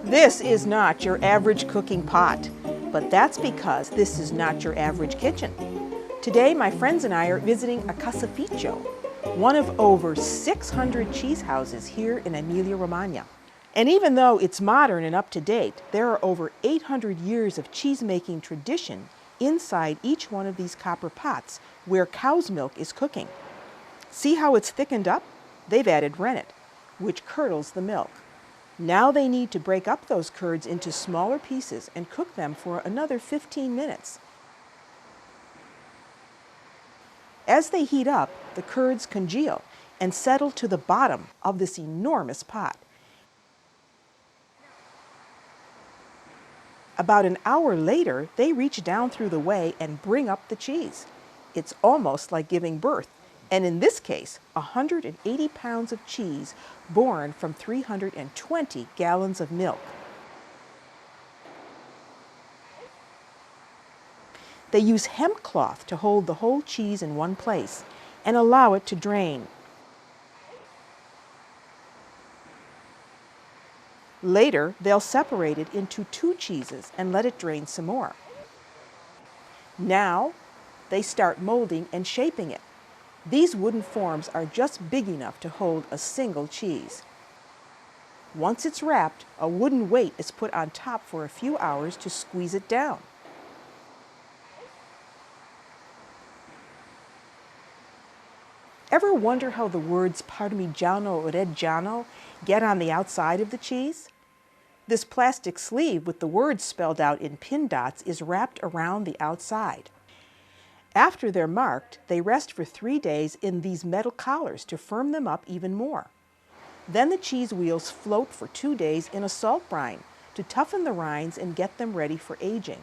This is not your average cooking pot, but that's because this is not your average kitchen. Today, my friends and I are visiting a caseificio, one of over 600 cheese houses here in Emilia-Romagna. And even though it's modern and up to date, there are over 800 years of cheese-making tradition inside each one of these copper pots where cow's milk is cooking. See how it's thickened up? They've added rennet, which curdles the milk. Now they need to break up those curds into smaller pieces and cook them for another 15 minutes. As they heat up, the curds congeal and settle to the bottom of this enormous pot. About an hour later, they reach down through the whey and bring up the cheese. It's almost like giving birth, and in this case, 180 pounds of cheese born from 320 gallons of milk. They use hemp cloth to hold the whole cheese in one place and allow it to drain. Later, they'll separate it into 2 cheeses and let it drain some more. Now, they start molding and shaping it. These wooden forms are just big enough to hold a single cheese. Once it's wrapped, a wooden weight is put on top for a few hours to squeeze it down. Ever wonder how the words Parmigiano Reggiano get on the outside of the cheese? This plastic sleeve with the words spelled out in pin dots is wrapped around the outside. After they're marked, they rest for 3 days in these metal collars to firm them up even more. Then the cheese wheels float for 2 days in a salt brine to toughen the rinds and get them ready for aging.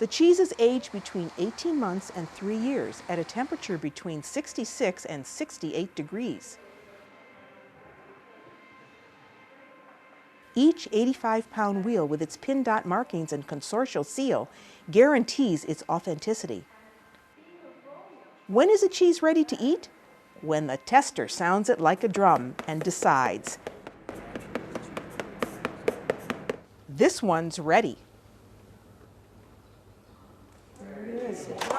The cheeses age between 18 months and 3 years at a temperature between 66 and 68 degrees. Each 85-pound wheel with its pin dot markings and consortial seal guarantees its authenticity. When is a cheese ready to eat? When the tester sounds it like a drum and decides, this one's ready. Where is it?